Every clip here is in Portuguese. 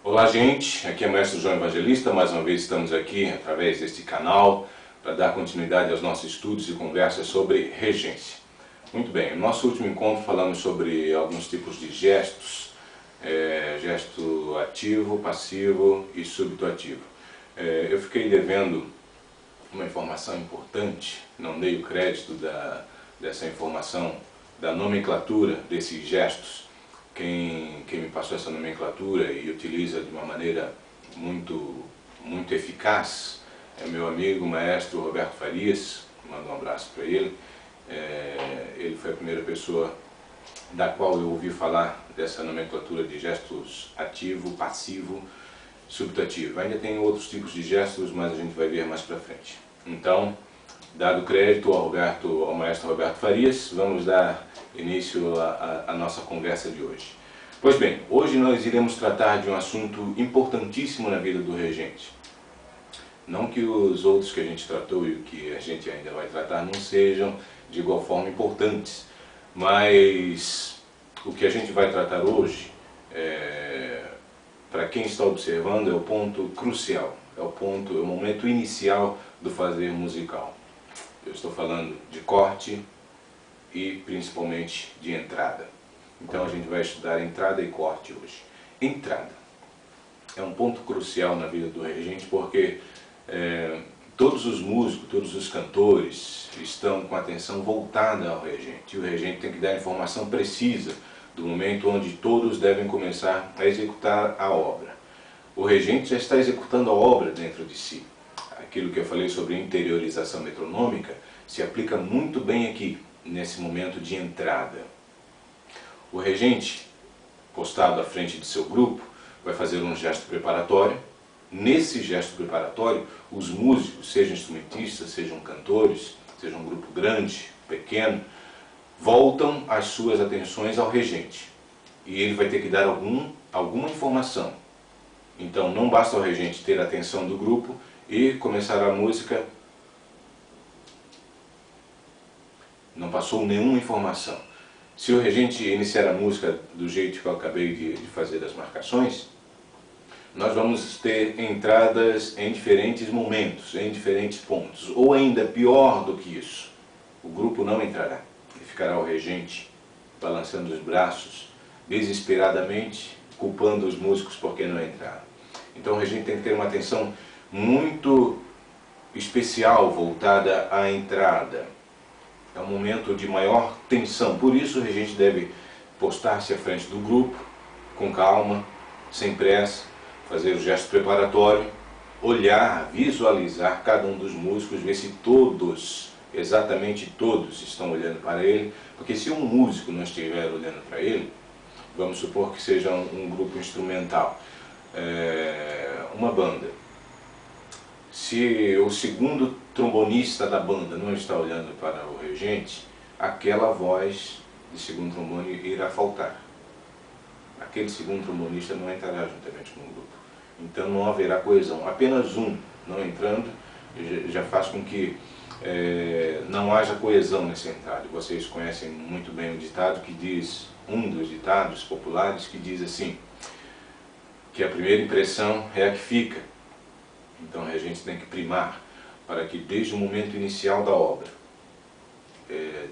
Olá gente, aqui é o Mestre João Evangelista, mais uma vez estamos aqui através deste canal para dar continuidade aos nossos estudos e conversas sobre regência. Muito bem, no nosso último encontro falamos sobre alguns tipos de gestos, gesto ativo, passivo e súbito ativo. Eu fiquei devendo uma informação importante, não dei o crédito dessa informação, da nomenclatura desses gestos. Quem me passou essa nomenclatura e utiliza de uma maneira muito eficaz é meu amigo, maestro Roberto Farias. Mando um abraço para ele. Ele foi a primeira pessoa da qual eu ouvi falar dessa nomenclatura de gestos ativo, passivo, subtrativo. Ainda tem outros tipos de gestos, mas a gente vai ver mais para frente. Então, dado crédito ao maestro Roberto Farias, vamos dar início à nossa conversa de hoje. Pois bem, hoje nós iremos tratar de um assunto importantíssimo na vida do regente. Não que os outros que a gente tratou e o que a gente ainda vai tratar não sejam de igual forma importantes, mas o que a gente vai tratar hoje, para quem está observando, é o ponto crucial, é o momento inicial do fazer musical. Eu estou falando de corte e principalmente de entrada. Então a gente vai estudar entrada e corte hoje. Entrada é um ponto crucial na vida do regente porque todos os músicos, todos os cantores estão com a atenção voltada ao regente. E o regente tem que dar a informação precisa do momento onde todos devem começar a executar a obra. O regente já está executando a obra dentro de si. Aquilo que eu falei sobre interiorização metronômica se aplica muito bem aqui, nesse momento de entrada. O regente, postado à frente de seu grupo, vai fazer um gesto preparatório. Nesse gesto preparatório, os músicos, sejam instrumentistas, sejam cantores, seja um grupo grande, pequeno, voltam as suas atenções ao regente. E ele vai ter que dar alguma informação. Então não basta o regente ter a atenção do grupo e começar a música, não passou nenhuma informação. Se o regente iniciar a música do jeito que eu acabei de fazer das marcações, nós vamos ter entradas em diferentes momentos, em diferentes pontos. Ou ainda pior do que isso, o grupo não entrará. E ficará o regente balançando os braços, desesperadamente, culpando os músicos porque não entraram. Então o regente tem que ter uma atenção muito especial voltada à entrada. É um momento de maior tensão, por isso o regente deve postar-se à frente do grupo, com calma, sem pressa, fazer o gesto preparatório, olhar, visualizar cada um dos músicos, ver se todos, exatamente todos, estão olhando para ele, porque se um músico não estiver olhando para ele, vamos supor que seja um grupo instrumental, uma banda. Se o segundo trombonista da banda não está olhando para o regente, aquela voz de segundo trombone irá faltar. Aquele segundo trombonista não entrará juntamente com o grupo. Então não haverá coesão. Apenas um não entrando já faz com que não haja coesão nessa entrada. Vocês conhecem muito bem o ditado que diz, um dos ditados populares que diz assim, que a primeira impressão é a que fica. Então a gente tem que primar para que desde o momento inicial da obra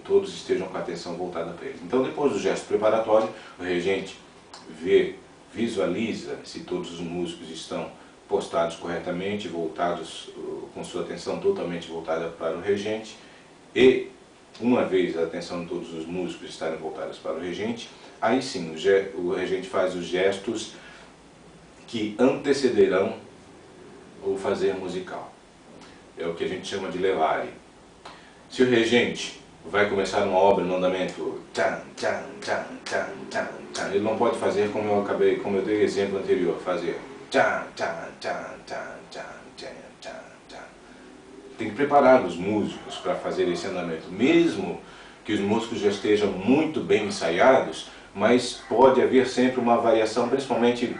todos estejam com a atenção voltada para ele. Então depois do gesto preparatório, o regente visualiza se todos os músicos estão postados corretamente, voltados, com sua atenção totalmente voltada para o regente, e uma vez a atenção de todos os músicos estarem voltadas para o regente, aí sim o regente faz os gestos que antecederão o fazer musical. É o que a gente chama de levare. Se o regente vai começar uma obra no andamento, ele não pode fazer como eu dei exemplo anterior, fazer tem que preparar os músicos para fazer esse andamento, mesmo que os músicos já estejam muito bem ensaiados, mas pode haver sempre uma variação, principalmente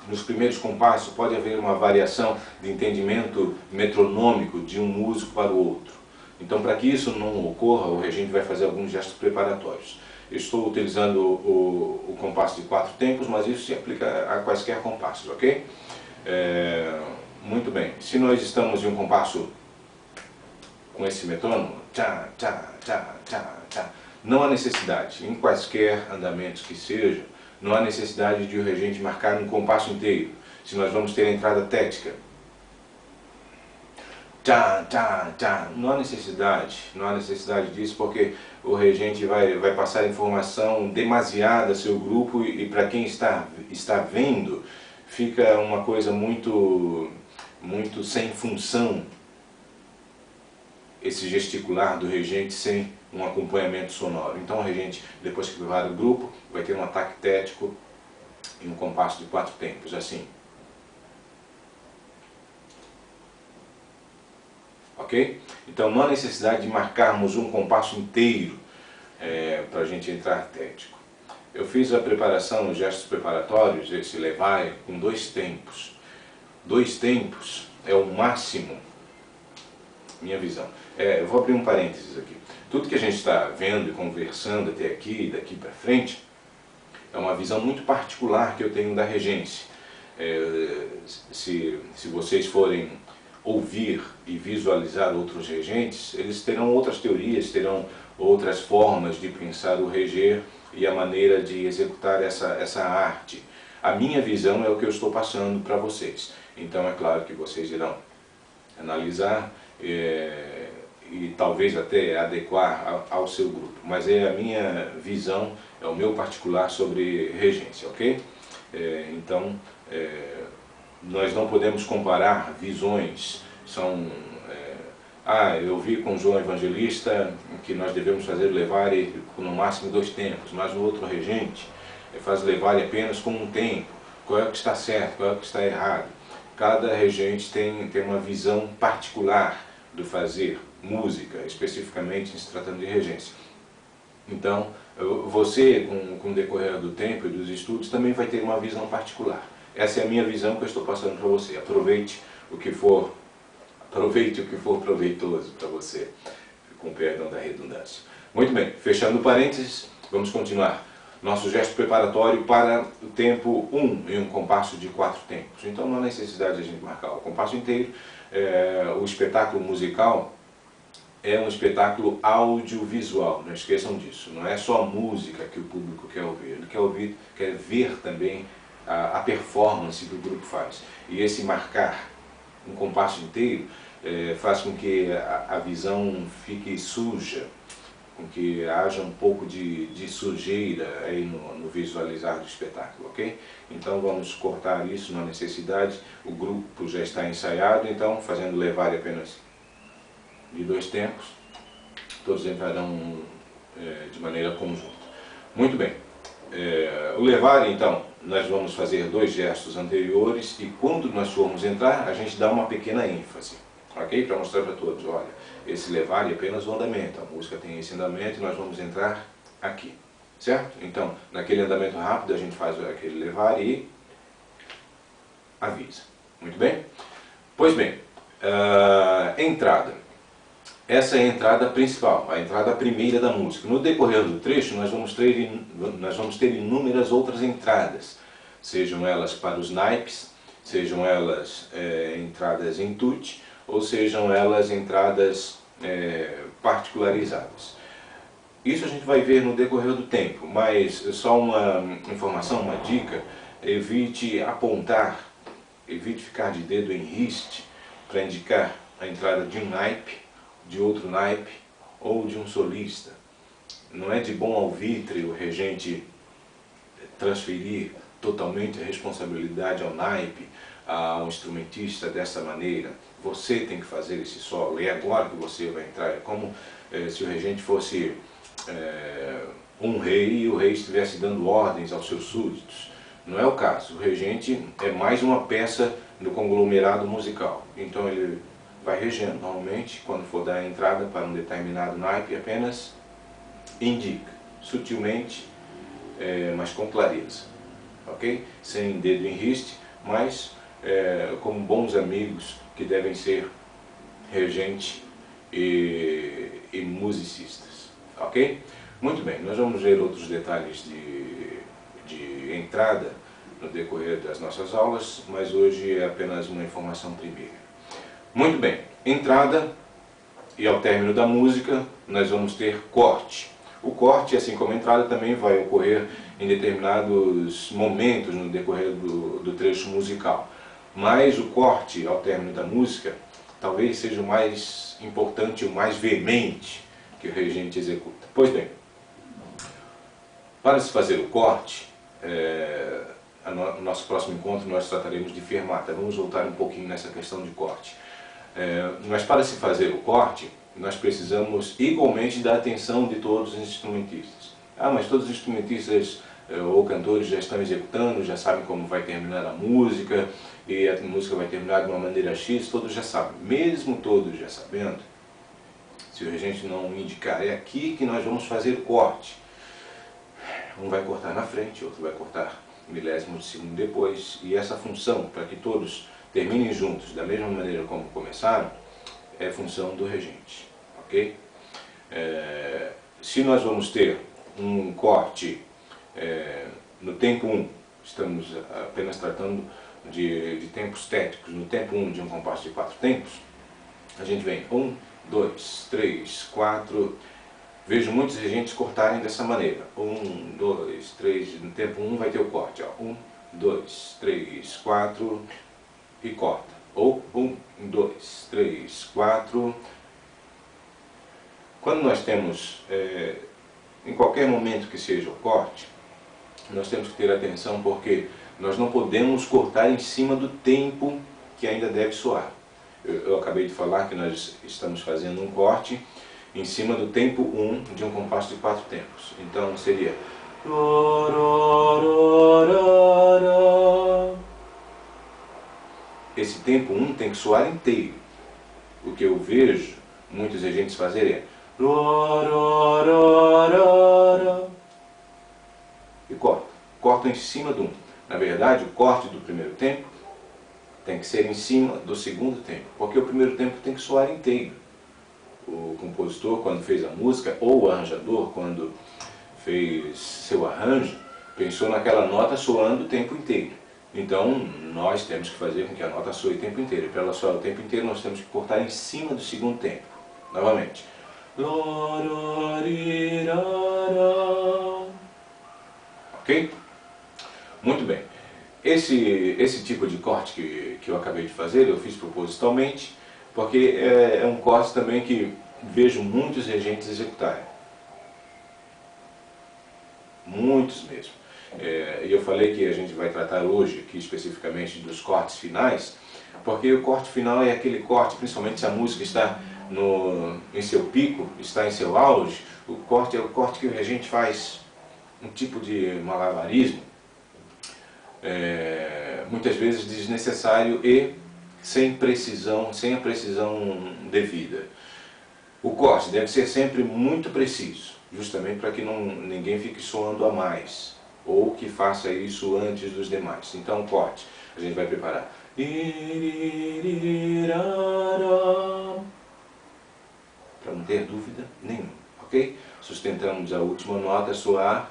nos primeiros compassos, pode haver uma variação de entendimento metronômico de um músico para o outro. Então, para que isso não ocorra, o regente vai fazer alguns gestos preparatórios. estou utilizando o compasso de 4 tempos, mas isso se aplica a quaisquer compassos, ok? Muito bem, se nós estamos em um compasso com esse metrônomo, tchá, tchá, tchá, tchá, tchá, não há necessidade, em quaisquer andamentos que seja, não há necessidade de o regente marcar um compasso inteiro, se nós vamos ter a entrada tética. Tchá, tchá, tchá. Não há necessidade disso, porque o regente vai passar informação demasiada a seu grupo e para quem está vendo, fica uma coisa muito sem função, esse gesticular do regente sem um acompanhamento sonoro. Então o regente, depois que levar o grupo, vai ter um ataque tético em um compasso de 4 tempos, assim. Ok? Então não há necessidade de marcarmos um compasso inteiro para a gente entrar tético. Eu fiz a preparação, os gestos preparatórios, esse levar com 2 tempos. 2 tempos é o máximo, minha visão. Eu vou abrir um parênteses aqui. Tudo que a gente está vendo e conversando até aqui, daqui para frente, é uma visão muito particular que eu tenho da regência. Se vocês forem ouvir e visualizar outros regentes, eles terão outras teorias, terão outras formas de pensar o reger e a maneira de executar essa arte. A minha visão é o que eu estou passando para vocês. Então é claro que vocês irão analisar e talvez até adequar ao seu grupo. Mas é a minha visão, é o meu particular sobre regência, ok? Então, nós não podemos comparar visões. Eu vi com João Evangelista que nós devemos fazer o levare no máximo 2 tempos, mas no outro regente faz o levare apenas com 1 tempo. Qual é o que está certo, qual é o que está errado? Cada regente tem uma visão particular do fazer música, especificamente se tratando de regência. Então, você, com o decorrer do tempo e dos estudos, também vai ter uma visão particular. Essa é a minha visão que eu estou passando para você. Aproveite o que for proveitoso para você, com perdão da redundância. Muito bem, fechando parênteses, vamos continuar. Nosso gesto preparatório para o tempo 1 em um compasso de 4 tempos. Então não há necessidade de a gente marcar o compasso inteiro. O espetáculo musical é um espetáculo audiovisual, não esqueçam disso. Não é só música que o público quer ouvir, ele quer ver também a performance que o grupo faz. E esse marcar um compasso inteiro faz com que a visão fique suja, com que haja um pouco de sujeira aí no visualizar do espetáculo, ok? Então vamos cortar isso, não há necessidade. O grupo já está ensaiado, então fazendo levar apenas de 2 tempos, todos entrarão de maneira conjunta. Muito bem. O levar, então, nós vamos fazer 2 gestos anteriores e quando nós formos entrar, a gente dá uma pequena ênfase, ok? Para mostrar para todos, olha, esse levar é apenas o andamento, a música tem esse andamento e nós vamos entrar aqui, certo? Então, naquele andamento rápido a gente faz aquele levar e avisa. Muito bem? Pois bem, entrada. Essa é a entrada principal, a entrada primeira da música. No decorrer do trecho, nós vamos ter inúmeras outras entradas, sejam elas para os naipes, sejam elas entradas em tutti, ou sejam elas entradas particularizadas. Isso a gente vai ver no decorrer do tempo, mas só uma informação, uma dica: evite apontar, evite ficar de dedo em riste para indicar a entrada de um naipe, de outro naipe ou de um solista. Não é de bom alvitre o regente transferir totalmente a responsabilidade ao naipe, ao instrumentista dessa maneira. Você tem que fazer esse solo, é agora que você vai entrar. É como se o regente fosse um rei e o rei estivesse dando ordens aos seus súditos. Não é o caso. O regente é mais uma peça do conglomerado musical. Então ele vai regendo. Normalmente, quando for dar a entrada para um determinado naipe, apenas indica, sutilmente, mas com clareza. Ok? Sem dedo em riste, mas como bons amigos que devem ser regente e musicistas. Ok? Muito bem, nós vamos ver outros detalhes de entrada no decorrer das nossas aulas, mas hoje é apenas uma informação primeira. Muito bem, entrada e ao término da música nós vamos ter corte. O corte, assim como a entrada, também vai ocorrer em determinados momentos no decorrer do trecho musical. Mas o corte ao término da música talvez seja o mais importante, o mais veemente que o regente executa. Pois bem, para se fazer o corte, no nosso próximo encontro nós trataremos de fermata. Vamos voltar um pouquinho nessa questão de corte. Mas para se fazer o corte, nós precisamos igualmente da atenção de todos os instrumentistas. Mas todos os instrumentistas ou cantores já estão executando, já sabem como vai terminar a música, e a música vai terminar de uma maneira X, todos já sabem. Mesmo todos já sabendo, se o regente não indicar, é aqui que nós vamos fazer o corte. Um vai cortar na frente, outro vai cortar milésimo de segundo depois, e essa função, para que todos terminem juntos da mesma maneira como começaram, é função do regente, ok? Se nós vamos ter um corte no tempo 1, estamos apenas tratando de tempos tétricos, no tempo 1 de um compasso de 4 tempos, a gente vem 1, 2, 3, 4, vejo muitos regentes cortarem dessa maneira, 1, 2, 3, no tempo 1 vai ter o corte, 1, 2, 3, 4 e corta. Ou 1, 2, 3, 4. Quando nós temos, em qualquer momento que seja o corte, nós temos que ter atenção porque nós não podemos cortar em cima do tempo que ainda deve soar. Eu acabei de falar que nós estamos fazendo um corte em cima do tempo 1 de um compasso de 4 tempos. Então seria... Esse tempo 1 tem que soar inteiro. O que eu vejo muitos regentes fazerem é... E cortam em cima do 1. Na verdade, o corte do primeiro tempo tem que ser em cima do segundo tempo, porque o primeiro tempo tem que soar inteiro. O compositor, quando fez a música, ou o arranjador, quando fez seu arranjo, pensou naquela nota soando o tempo inteiro. Então, nós temos que fazer com que a nota soe o tempo inteiro. E para ela soar o tempo inteiro, nós temos que cortar em cima do segundo tempo. Novamente. Ok? Muito bem. Esse tipo de corte que eu acabei de fazer, eu fiz propositalmente, porque é um corte também que vejo muitos regentes executarem. Muitos mesmo. E eu falei que a gente vai tratar hoje, aqui especificamente, dos cortes finais, porque o corte final é aquele corte, principalmente se a música está em seu pico, está em seu auge, o corte é o corte que o regente faz um tipo de malabarismo, muitas vezes desnecessário e sem precisão, sem a precisão devida. O corte deve ser sempre muito preciso, justamente para que ninguém fique soando a mais, ou que faça isso antes dos demais. Então, o corte, a gente vai preparar. Para não ter dúvida nenhuma, ok? Sustentamos a última nota, soar,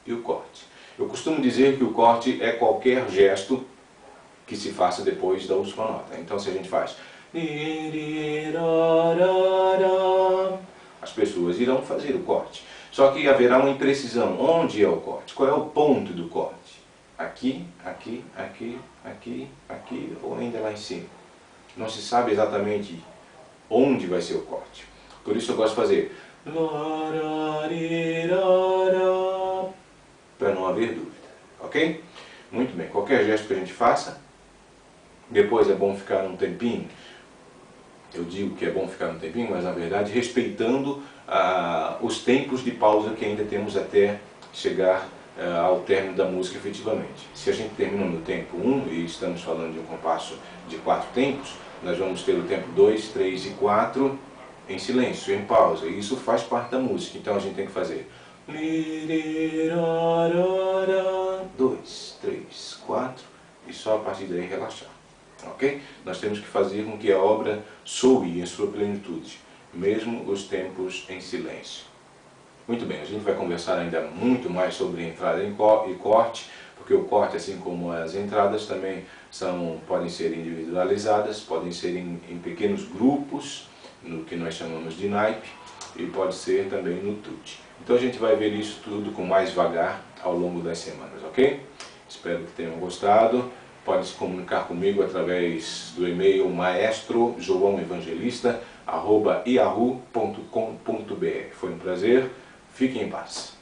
e o corte. Eu costumo dizer que o corte é qualquer gesto que se faça depois da última nota. Então, se a gente faz... as pessoas irão fazer o corte. Só que haverá uma imprecisão. Onde é o corte? Qual é o ponto do corte? Aqui, aqui, aqui, aqui, aqui ou ainda lá em cima? Não se sabe exatamente onde vai ser o corte. Por isso eu gosto de fazer... para não haver dúvida. Ok? Muito bem. Qualquer gesto que a gente faça, depois é bom ficar um tempinho. Eu digo que é bom ficar um tempinho, mas na verdade respeitando os tempos de pausa que ainda temos até chegar ao término da música efetivamente. Se a gente termina no tempo 1, e estamos falando de um compasso de 4 tempos, nós vamos ter o tempo 2, 3 e 4 em silêncio, em pausa, e isso faz parte da música. Então a gente tem que fazer 2, 3, 4 e só a partir daí relaxar. Ok? Nós temos que fazer com que a obra soe em sua plenitude, mesmo os tempos em silêncio. Muito bem, a gente vai conversar ainda muito mais sobre entrada e corte, porque o corte, assim como as entradas, também podem ser individualizadas, podem ser em pequenos grupos, no que nós chamamos de naipe, e pode ser também no tute. Então a gente vai ver isso tudo com mais vagar ao longo das semanas, ok? Espero que tenham gostado. Pode se comunicar comigo através do e-mail maestrojoaoevangelista@yahoo.com.br. Foi um prazer. Fiquem em paz.